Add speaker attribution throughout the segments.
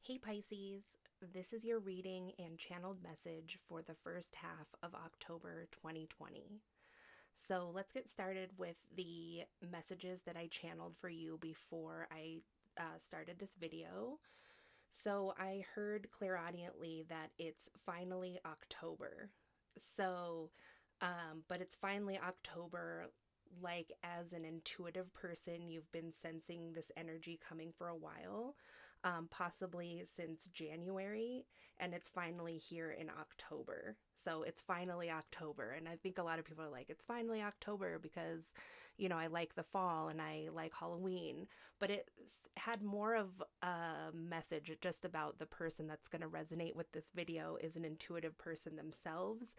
Speaker 1: Hey Pisces, this is your reading and channeled message for the first half of October 2020. So let's get started with the messages that I channeled for you before I started this video. So I heard clairaudiently that it's finally October. So, but it's finally October. Like, as an intuitive person, you've been sensing this energy coming for a while, possibly since January, and it's finally here in October. So it's finally October. And I think a lot of people are like, it's finally October because, I like the fall and I like Halloween. But it had more of a message just about the person that's going to resonate with this video is an intuitive person themselves.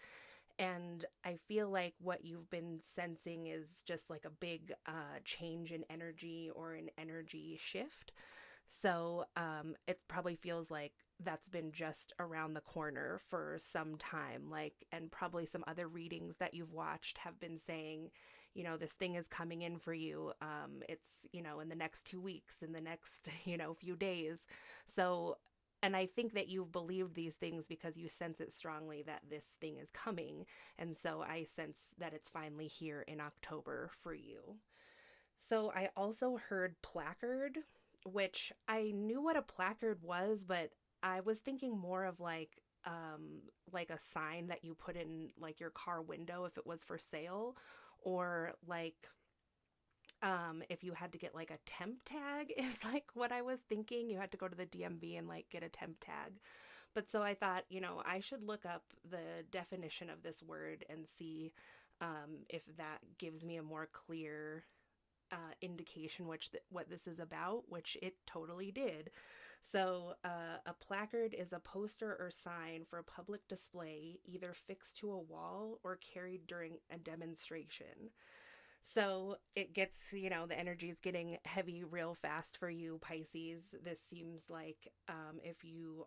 Speaker 1: And I feel like what you've been sensing is just like a big change in energy or an energy shift. So it probably feels like that's been just around the corner for some time. Like, and probably some other readings that you've watched have been saying, this thing is coming in for you. It's, in the next 2 weeks, in the next, few days. So, and I think that you've believed these things because you sense it strongly that this thing is coming. And so I sense that it's finally here in October for you. So I also heard placard, which I knew what a placard was, but I was thinking more of like a sign that you put in like your car window if it was for sale, or like if you had to get like a temp tag is like what I was thinking. You had to go to the DMV and like get a temp tag. But so I thought, I should look up the definition of this word and see if that gives me a more clear indication what this is about, which it totally did. So, a placard is a poster or sign for a public display, either fixed to a wall or carried during a demonstration. So it gets, the energy is getting heavy real fast for you, Pisces. This seems like if you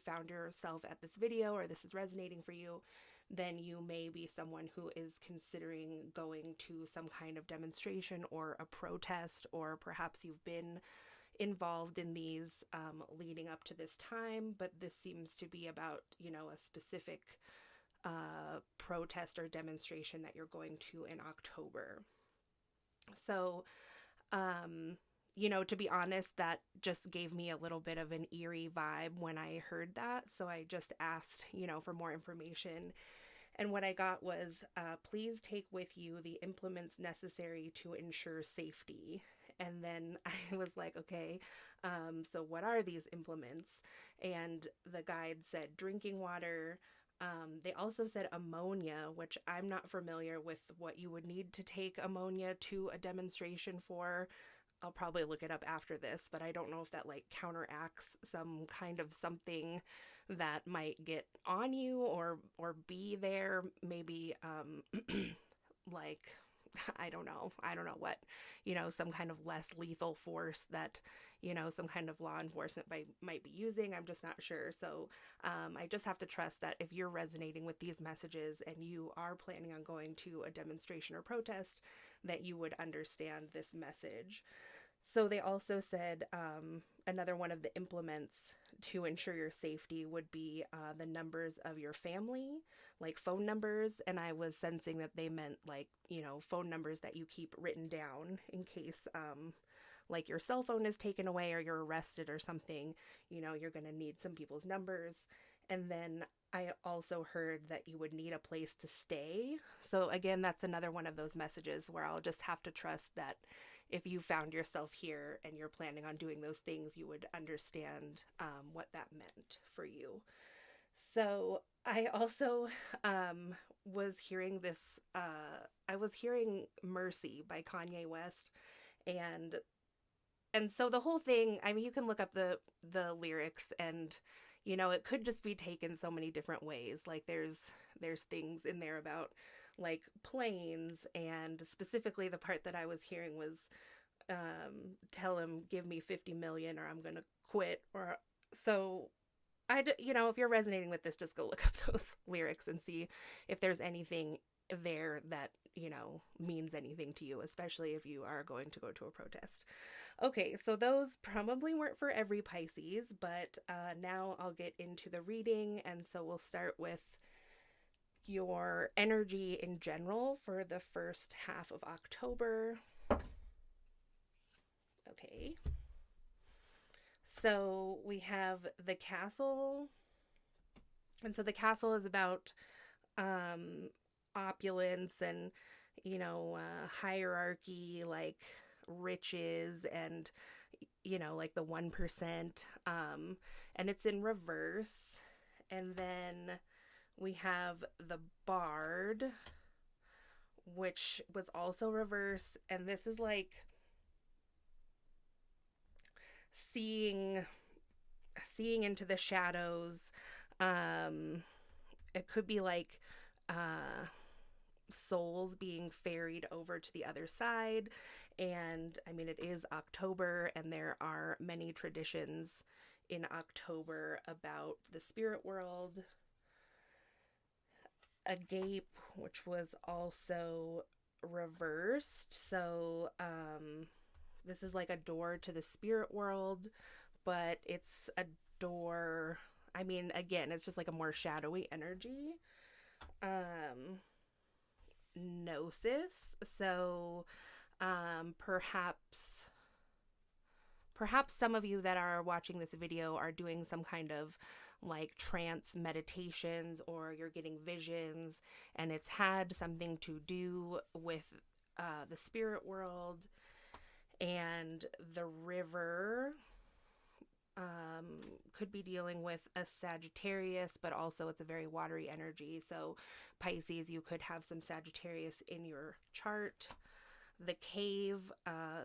Speaker 1: found yourself at this video or this is resonating for you, then you may be someone who is considering going to some kind of demonstration or a protest, or perhaps you've been involved in these leading up to this time, but this seems to be about, a specific protest or demonstration that you're going to in October. So, to be honest, that just gave me a little bit of an eerie vibe when I heard that. So I just asked, for more information. And what I got was, please take with you the implements necessary to ensure safety. And then I was like, okay, so what are these implements? And the guide said drinking water. They also said ammonia, which I'm not familiar with what you would need to take ammonia to a demonstration for. I'll probably look it up after this, but I don't know if that like counteracts some kind of something that might get on you or be there. Maybe like I don't know. I don't know what, some kind of less lethal force that, some kind of law enforcement might be using. I'm just not sure. So I just have to trust that if you're resonating with these messages and you are planning on going to a demonstration or protest, that you would understand this message. So they also said another one of the implements to ensure your safety would be the numbers of your family, like phone numbers. And I was sensing that they meant like, phone numbers that you keep written down in case like your cell phone is taken away or you're arrested or something, you're going to need some people's numbers. And then I also heard that you would need a place to stay. So again, that's another one of those messages where I'll just have to trust that if you found yourself here and you're planning on doing those things, you would understand what that meant for you. So I also was hearing this, I was hearing Mercy by Kanye West. And so the whole thing, I mean, you can look up the lyrics, and it could just be taken so many different ways. Like there's things in there about like planes, and specifically the part that I was hearing was tell him give me 50 million or I'm going to quit. Or so if you're resonating with this, just go look up those lyrics and see if there's anything there that means anything to you, especially if you are going to go to a protest. Okay, so those probably weren't for every Pisces, but now I'll get into the reading. And so we'll start with your energy in general for the first half of October. Okay. So we have the castle. And so the castle is about opulence and, hierarchy, like riches and, like the 1%. And it's in reverse. And then we have the bard, which was also reverse. And this is like seeing into the shadows. It could be like souls being ferried over to the other side. And I mean, it is October, and there are many traditions in October about the spirit world. Agape, which was also reversed. So, this is like a door to the spirit world, but it's a door. I mean, again, it's just like a more shadowy energy. Gnosis. So, perhaps some of you that are watching this video are doing some kind of like trance meditations, or you're getting visions, and it's had something to do with the spirit world. And the river could be dealing with a Sagittarius, but also it's a very watery energy. So Pisces, you could have some Sagittarius in your chart. The cave,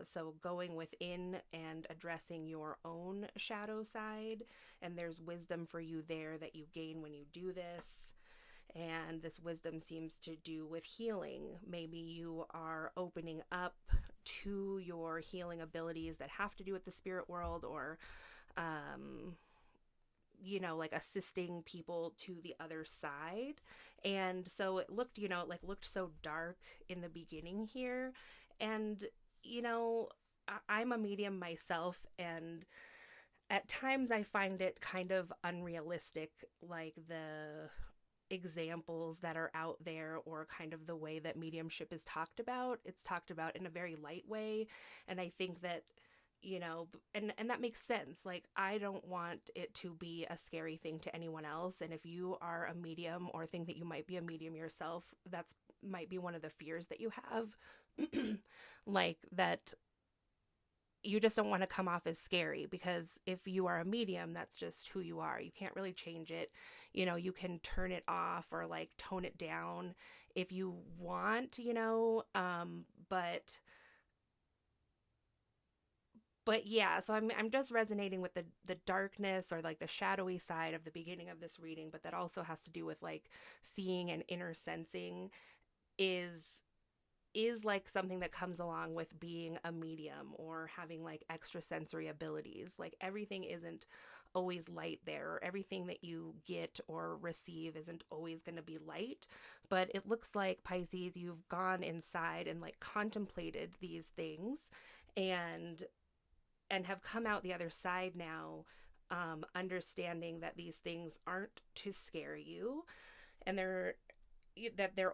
Speaker 1: so going within and addressing your own shadow side, and there's wisdom for you there that you gain when you do this. And this wisdom seems to do with healing. Maybe you are opening up to your healing abilities that have to do with the spirit world, or like assisting people to the other side. And so it looked, looked so dark in the beginning here. And, I'm a medium myself, and at times I find it kind of unrealistic, like the examples that are out there, or kind of the way that mediumship is talked about. It's talked about in a very light way. And I think that, and that makes sense. Like, I don't want it to be a scary thing to anyone else. And if you are a medium, or think that you might be a medium yourself, that's might be one of the fears that you have. Like, that you just don't want to come off as scary, because if you are a medium, that's just who you are. You can't really change it. You can turn it off or like tone it down if you want, but yeah, so I'm just resonating with the darkness, or like the shadowy side of the beginning of this reading, but that also has to do with like seeing and inner sensing is like something that comes along with being a medium, or having like extrasensory abilities. Like, everything isn't always light there, or everything that you get or receive isn't always going to be light. But it looks like, Pisces, you've gone inside and like contemplated these things, and have come out the other side now, understanding that these things aren't to scare you, and they're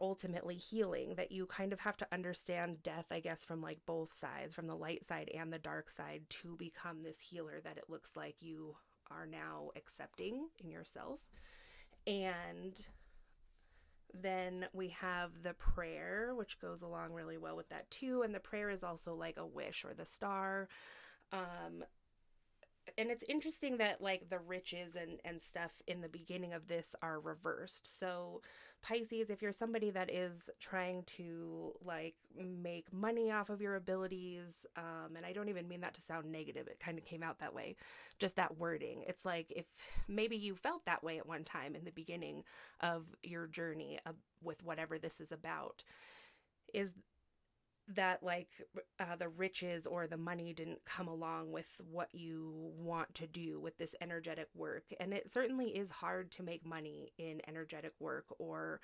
Speaker 1: ultimately healing. That you kind of have to understand death, I guess, from like both sides, from the light side and the dark side, to become this healer that it looks like you are now accepting in yourself. And then we have the prayer, which goes along really well with that too. And the prayer is also like a wish, or the star. And it's interesting that like the riches and stuff in the beginning of this are reversed. So Pisces, if you're somebody that is trying to like make money off of your abilities, and I don't even mean that to sound negative, it kind of came out that way, just that wording. It's like, if maybe you felt that way at one time in the beginning of your journey with whatever this is about, is that like the riches or the money didn't come along with what you want to do with this energetic work. And it certainly is hard to make money in energetic work, or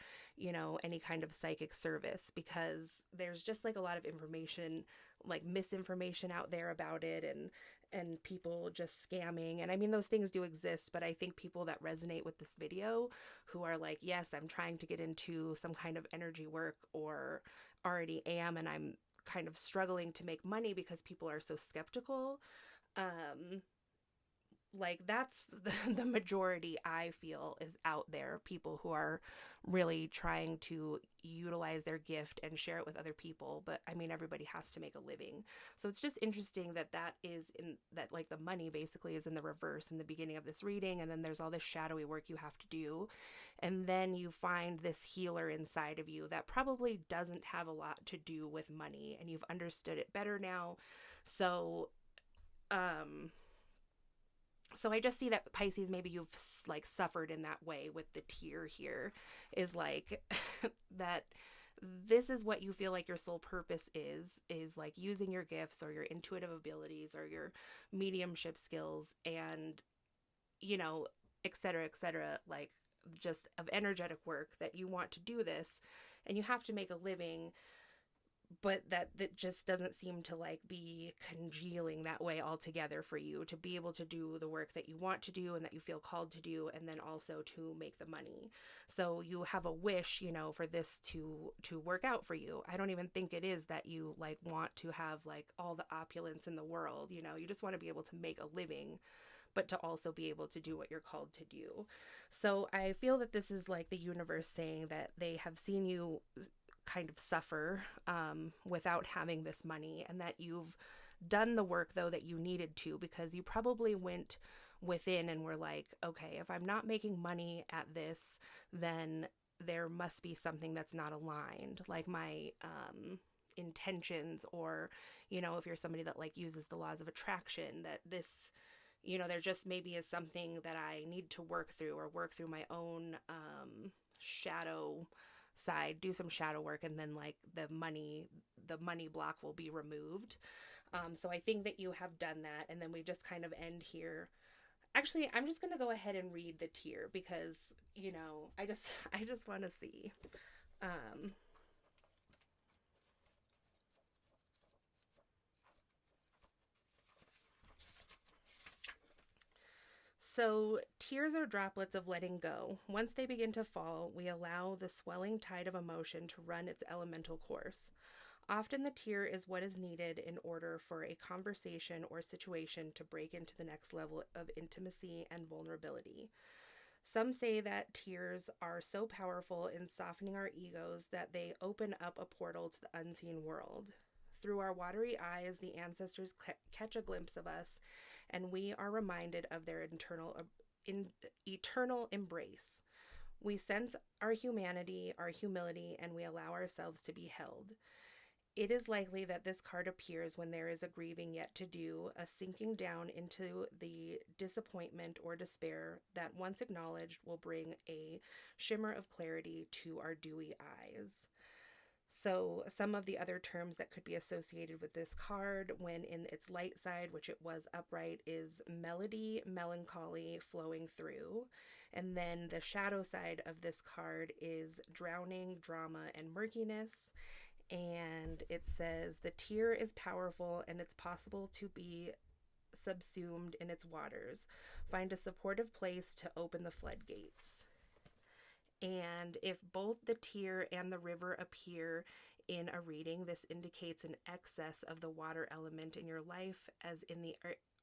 Speaker 1: any kind of psychic service, because there's just like a lot of information like misinformation out there about it, and people just scamming. And I mean, those things do exist, but I think people that resonate with this video who are like, yes, I'm trying to get into some kind of energy work, or already am, and I'm kind of struggling to make money because people are so skeptical. Um, like that's the majority I feel is out there, people who are really trying to utilize their gift and share it with other people. But I mean, everybody has to make a living. So it's just interesting that that is in that, like, the money basically is in the reverse in the beginning of this reading, and then there's all this shadowy work you have to do, and then you find this healer inside of you that probably doesn't have a lot to do with money, and you've understood it better now. So um so I just see that, Pisces, maybe you've like suffered in that way with the tear here, is like that this is what you feel like your soul purpose is like using your gifts or your intuitive abilities or your mediumship skills, and et cetera, like just of energetic work, that you want to do this and you have to make a living, but that just doesn't seem to like be congealing that way altogether for you to be able to do the work that you want to do and that you feel called to do, and then also to make the money. So you have a wish, for this to work out for you. I don't even think it is that you like want to have like all the opulence in the world. You just want to be able to make a living, but to also be able to do what you're called to do. So I feel that this is like the universe saying that they have seen you kind of suffer without having this money, and that you've done the work though that you needed to, because you probably went within and were like, okay, if I'm not making money at this, then there must be something that's not aligned, like my intentions, or if you're somebody that like uses the laws of attraction, that this there just maybe is something that I need to work through, or work through my own shadow side, do some shadow work, and then like the money block will be removed. So I think that you have done that, and then we just kind of end here. Actually, I'm just going to go ahead and read the tier, because I just want to see. So, tears are droplets of letting go. Once they begin to fall, we allow the swelling tide of emotion to run its elemental course. Often the tear is what is needed in order for a conversation or situation to break into the next level of intimacy and vulnerability. Some say that tears are so powerful in softening our egos that they open up a portal to the unseen world. Through our watery eyes, the ancestors catch a glimpse of us, and we are reminded of their eternal embrace. We sense our humanity, our humility, and we allow ourselves to be held. It is likely that this card appears when there is a grieving yet to do, a sinking down into the disappointment or despair that, once acknowledged, will bring a shimmer of clarity to our dewy eyes. So some of the other terms that could be associated with this card when in its light side, which it was upright, is melody, melancholy, flowing through. And then the shadow side of this card is drowning, drama, and murkiness. And it says the tear is powerful and it's possible to be subsumed in its waters. Find a supportive place to open the floodgates. And if both the tear and the river appear in a reading, this indicates an excess of the water element in your life, as in the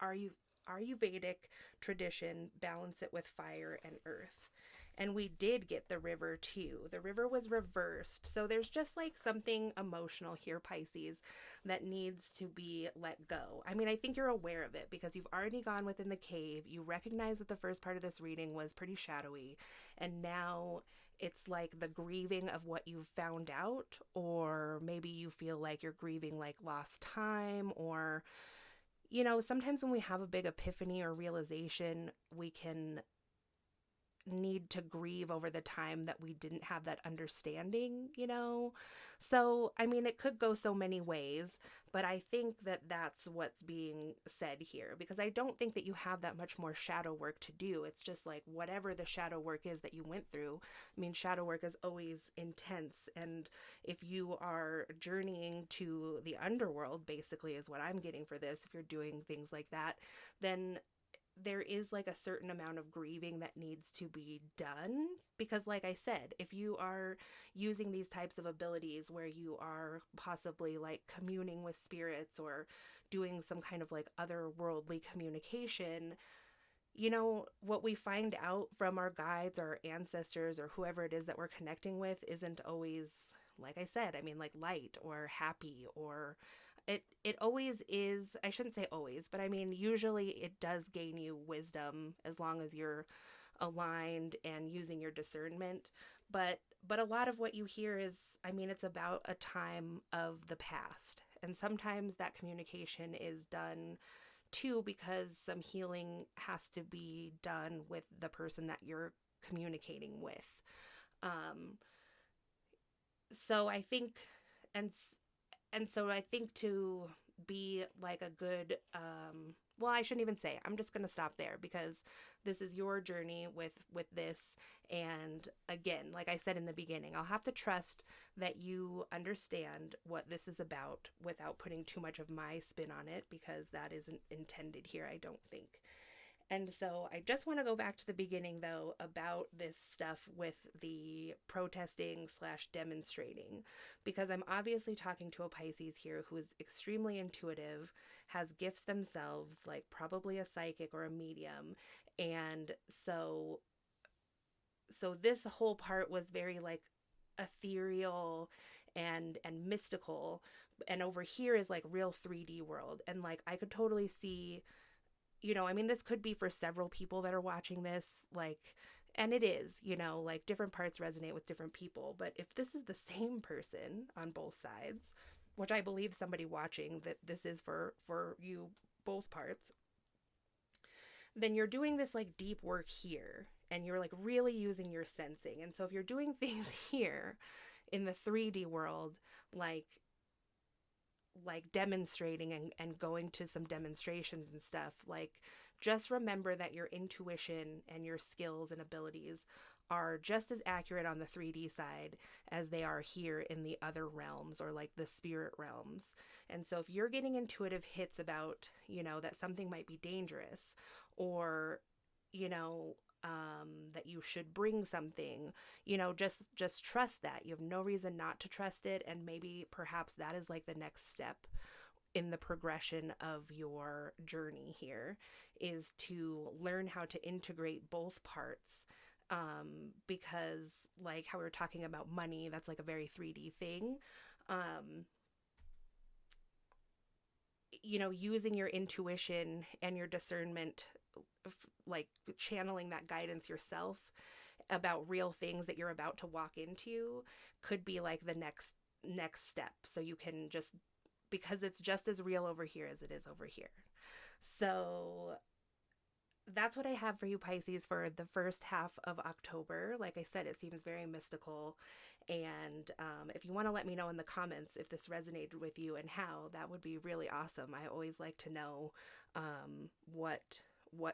Speaker 1: Ayurvedic tradition, balance it with fire and earth. And we did get the river too. The river was reversed. So there's just like something emotional here, Pisces, that needs to be let go. I mean, I think you're aware of it because you've already gone within the cave. You recognize that the first part of this reading was pretty shadowy. And now it's like the grieving of what you've found out, or maybe you feel like you're grieving like lost time, or, sometimes when we have a big epiphany or realization, we can need to grieve over the time that we didn't have that understanding, you know? So, I mean, it could go so many ways, but I think that that's what's being said here because I don't think that you have that much more shadow work to do. It's just like whatever the shadow work is that you went through. I mean, shadow work is always intense. And if you are journeying to the underworld, basically, is what I'm getting for this, if you're doing things like that, then there is like a certain amount of grieving that needs to be done because like I said, if you are using these types of abilities where you are possibly like communing with spirits or doing some kind of like otherworldly communication, you know, what we find out from our guides or ancestors or whoever it is that we're connecting with isn't always, like I said, I mean, like light or happy or it always is. I shouldn't say always, but I mean, usually it does gain you wisdom as long as you're aligned and using your discernment. But a lot of what you hear is, I mean, it's about a time of the past. And sometimes that communication is done too because some healing has to be done with the person that you're communicating with. Um, so I think, and and so I think to be like a good, well, I shouldn't even say, I'm just going to stop there because this is your journey with this. And again, like I said in the beginning, I'll have to trust that you understand what this is about without putting too much of my spin on it because that isn't intended here, I don't think. And so I just want to go back to the beginning, though, about this stuff with the protesting slash demonstrating, because I'm obviously talking to a Pisces here who is extremely intuitive, has gifts themselves, like probably a psychic or a medium. And so this whole part was very like ethereal and mystical. And over here is like real 3D world. And like I could totally see, you know, I mean, this could be for several people that are watching this, like, and it is, you know, like different parts resonate with different people. But if this is the same person on both sides, which I believe somebody watching that this is for you, both parts, then you're doing this like deep work here and you're like really using your sensing. And so if you're doing things here in the 3D world, like demonstrating and going to some demonstrations and stuff, like just remember that your intuition and your skills and abilities are just as accurate on the 3D side as they are here in the other realms or like the spirit realms. And so if you're getting intuitive hits about, you know, that something might be dangerous or, you know, that you should bring something, you know, just trust that. You have no reason not to trust it. And maybe perhaps that is like the next step in the progression of your journey here is to learn how to integrate both parts. Because like how we were talking about money, that's like a very 3D thing. You know, using your intuition and your discernment, like channeling that guidance yourself about real things that you're about to walk into could be like the next step. So you can just, because it's just as real over here as it is over here. So that's what I have for you, Pisces, for the first half of October. Like I said, it seems very mystical. And if you want to let me know in the comments if this resonated with you and how, that would be really awesome. I always like to know what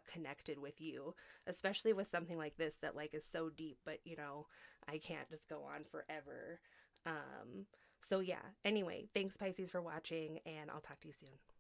Speaker 1: connected with you, especially with something like this that like is so deep, but you know, I can't just go on forever. So yeah, anyway, thanks Pisces for watching and I'll talk to you soon.